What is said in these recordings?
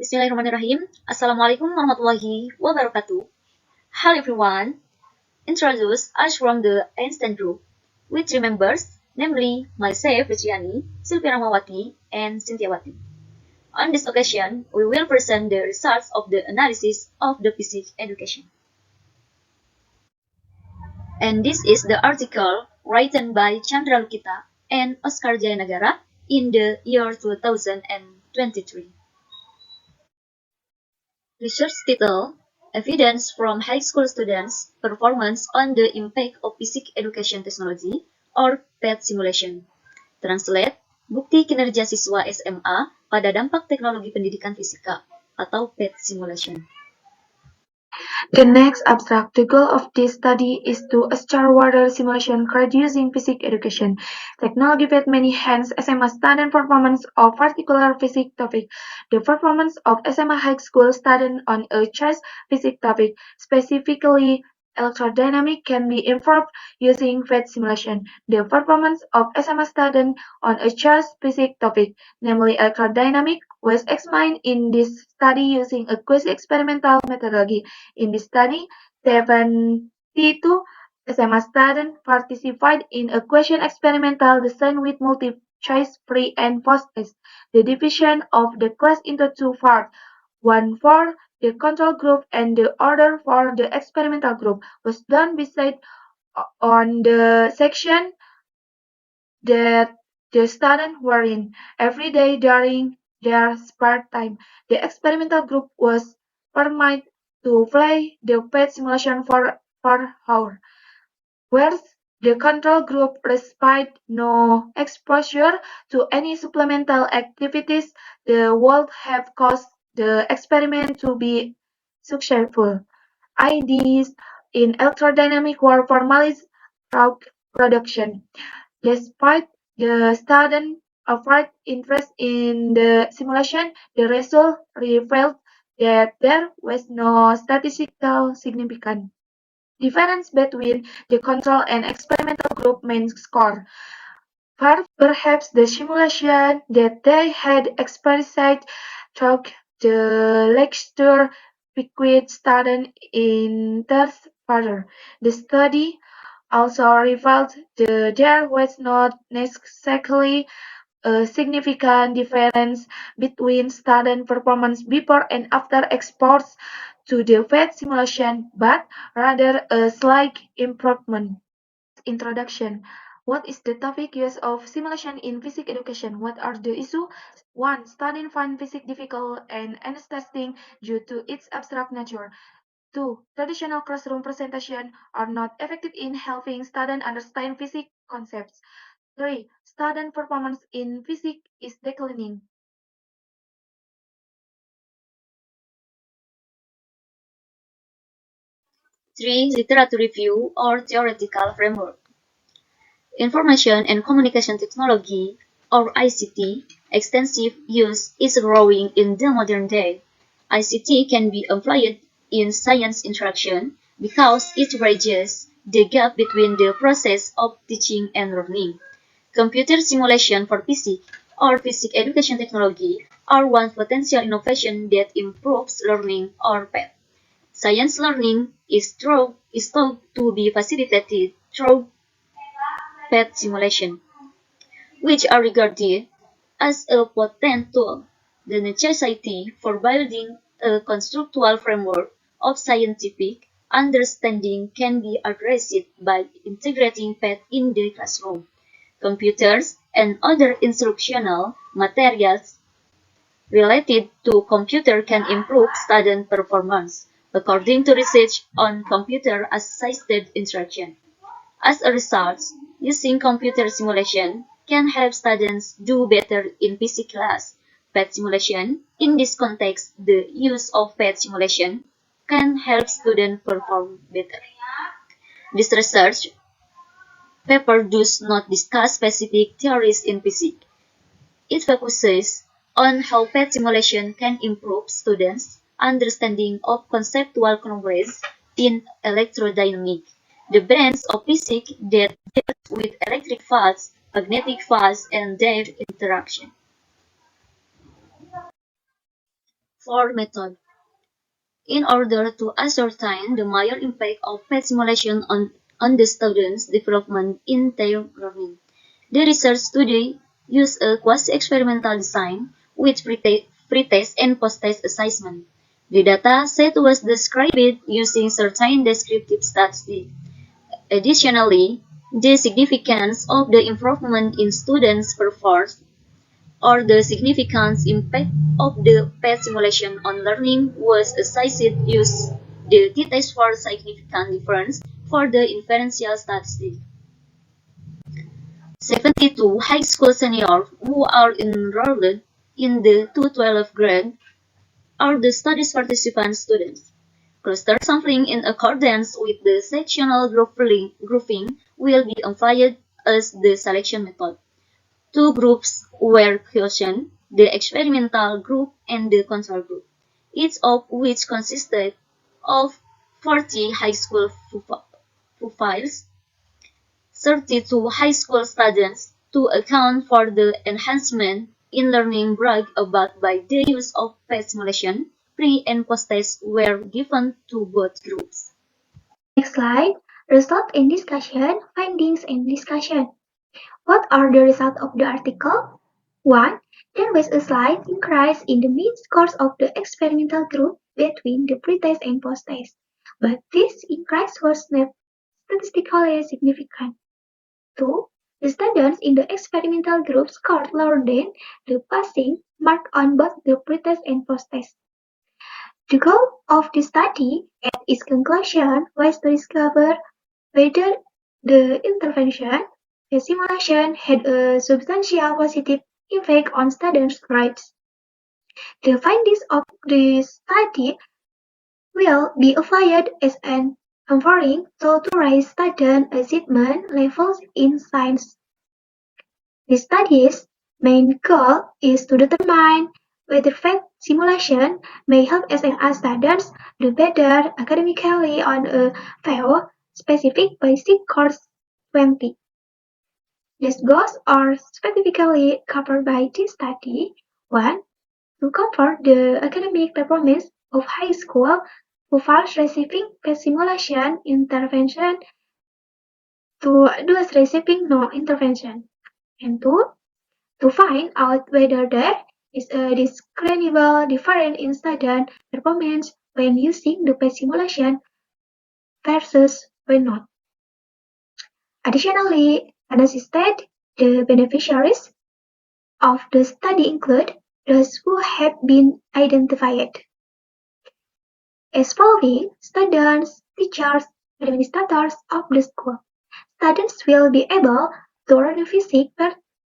Bismillahirrahmanirrahim. Assalamualaikum warahmatullahi wabarakatuh. Hello everyone. Introduce us from the Einstein group with three members, namely myself, Fitriani, Silpia Rahmawati, and Sintiawati. On this occasion, we will present the results of the analysis of the physics education. And this is the article written by Chandra Lukita and Oscar Jayanagara in the year 2023. Research title: Evidence from High School Students' Performance on the Impact of Physics Education Technology or PhEt Simulation. Translate: Bukti kinerja siswa SMA pada dampak teknologi pendidikan fisika atau PhEt Simulation. The next abstract, the goal of this study is to assure whether simulation created using physics education technology will enhance SMA student performance of particular physics topic. The performance of SMA high school student on a choice physics topic, specifically electrodynamics, can be improved using PhEt simulation. The performance of SMA student on a choice physics topic, namely electrodynamics, was examined in this study using a quasi-experimental methodology. In this study, 72 SMA students participated in a question experimental design with multiple-choice pre- and post-test. The division of the class into two parts, one for the control group and the other for the experimental group, was done beside on the section that the students were in every day during their spare time. The experimental group was permitted to play the PhEt simulation for 4 hours, whereas the control group received no exposure to any supplemental activities that would have caused the experiment to be successful. Ideas in electrodynamics were formalized through production. Despite the students' upward interest in the simulation, the result revealed that there was no statistical significance difference between the control and experimental group mean score. Perhaps the simulation that they had experienced through the lecture piqued students' interest further. The study also revealed that there was not necessarily a significant difference between student performance before and after exposure to the PhEt simulation, but rather a slight improvement. Introduction. What is the topic use of simulation in physics education? What are the issues? 1. Students find physics difficult and interesting due to its abstract nature. 2. Traditional classroom presentation are not effective in helping students understand physics concepts. 3. Student performance in physics is declining. 3. Literature review or theoretical framework. Information and Communication Technology, or ICT, extensive use is growing in the modern day. ICT can be employed in science instruction because it bridges the gap between the process of teaching and learning. Computer simulation for physics or physics education technology are one potential innovation that improves learning or PhET. Science learning is thought to be facilitated through PhET simulation, which are regarded as a potent tool. The necessity for building a conceptual framework of scientific understanding can be addressed by integrating PhET in the classroom. Computers and other instructional materials related to computer can improve student performance, according to research on computer-assisted instruction. As a result, using computer simulation can help students do better in physics class. PhEt simulation. In this context, the use of PhEt simulation can help students perform better. This research paper does not discuss specific theories in physics. It focuses on how PhEt simulation can improve students' understanding of conceptual concepts in electrodynamics, the branch of physics that deals with electric fields, magnetic fields, and their interaction. 4 method. In order to ascertain the major impact of PhEt simulation on the students' development in their learning, the research today used a quasi-experimental design with pre-test and post-test assessment. The data set was described using certain descriptive statistics. Additionally, the significance of the improvement in students' performance or the significant impact of the PhEt simulation on learning was assessed using the t-test for significant difference for the inferential statistic. 72 high school seniors who are enrolled in the 212 grade are the study's participant students. Cluster sampling in accordance with the sectional grouping will be applied as the selection method. Two groups were chosen, the experimental group and the control group, each of which consisted of 40 high school pupils, 32 high school students, to account for the enhancement in learning brought about by the use of PhEt simulation. Pre- and post-tests were given to both groups. Next slide. Result and discussion, findings and discussion. What are the results of the article? 1. There was a slight increase in the mean scores of the experimental group between the pre-test and post-test, but this increase was not statistically significant. 2. The students in the experimental group scored lower than the passing mark on both the pre-test and post-test. The goal of the study at its conclusion was to discover whether the intervention, the simulation, had a substantial positive impact on students' grades. The findings of the study will be applied as an empowering tool to raise student achievement levels in science. The study's main goal is to determine whether PhEt simulation may help SMA students do better academically on a FEO-specific basic course 20. These goals are specifically covered by this study. 1. To compare the academic performance of high school pupils receiving PhEt simulation intervention to those receiving no intervention. And 2. To find out whether there is a discernible difference in student performance when using the PhEt simulation versus when not. Additionally, unassisted, the beneficiaries of the study include those who have been identified as following: students, teachers, administrators of the school. Students will be able to learn physics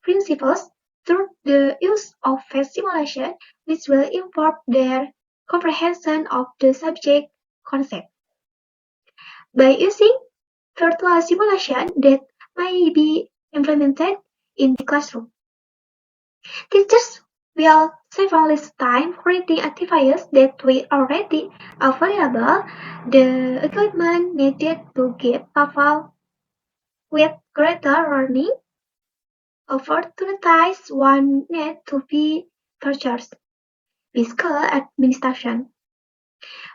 principles through the use of PhEt simulation, which will improve their comprehension of the subject concept. By using virtual simulation that may be implemented in the classroom, teachers will save less time creating activities that will already available. The equipment needed to give people with greater learning opportunities one need to be purchased. Fiscal administration.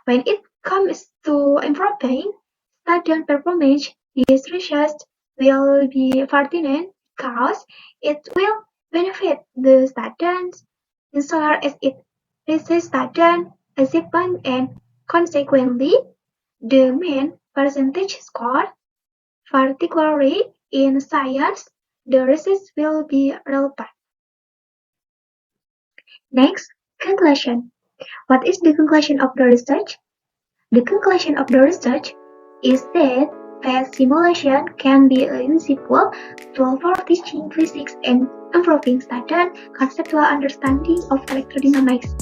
When it comes to improving student performance, this research will be pertinent because it will benefit the students insofar as it raises student achievement and consequently the mean percentage score, particularly in science. The research will be relevant. Next, conclusion. What is the conclusion of the research? The conclusion of the research is that PhEt simulation can be a useful tool for teaching physics and improving student conceptual understanding of electrodynamics,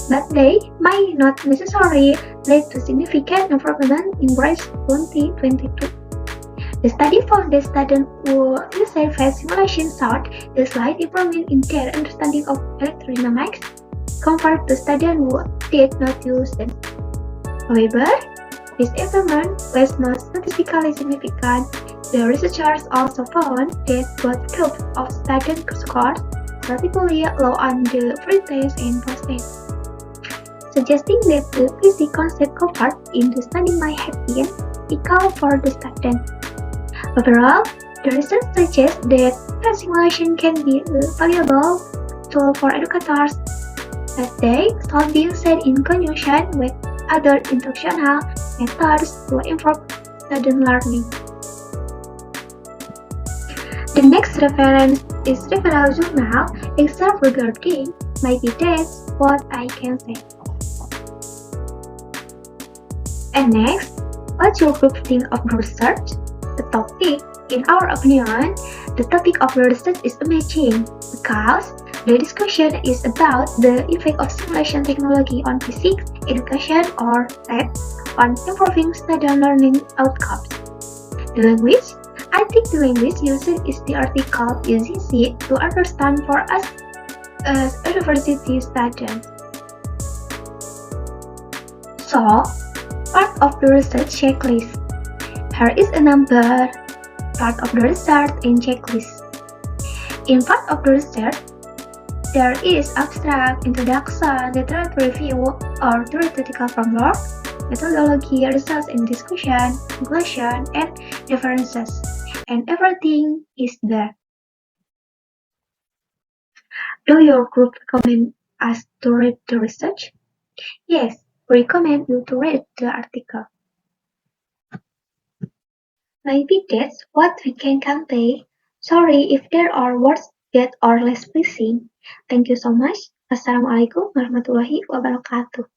but they may not necessarily lead to significant improvement in grades 2022. The study found that students who used PhEt simulation showed a slight improvement in their understanding of electrodynamics compared to students who did not use them. However, this improvement was not statistically significant. The researchers also found that both groups of students scored relatively low on the pre-test and post-test. suggesting that the PhEt concept covered in the study might have been critical for the student. Overall, the research suggests that PhEt simulation can be a valuable tool for educators, but they should be used in conjunction with other instructional methods to improve student learning. The next reference is referral journal except regarding maybe that's what I can say. And next, what's your group think of the research? The topic, in our opinion, the topic of the research is amazing because the discussion is about the effect of simulation technology on physics, education, or PhEt on improving student learning outcomes. The language? I think the language used is the article is easy to understand for us as university students. So, part of the research checklist. Here is a number, part of the research and checklist. In part of the research, there is abstract, introduction, literature review, or theoretical framework, methodology, results and discussion, conclusion, and references. And everything is there. Do your group recommend us to read the research? Yes, we recommend you to read the article. Maybe that's what we can convey. Sorry if there are words that are less pleasing. Thank you so much. Assalamualaikum warahmatullahi wabarakatuh.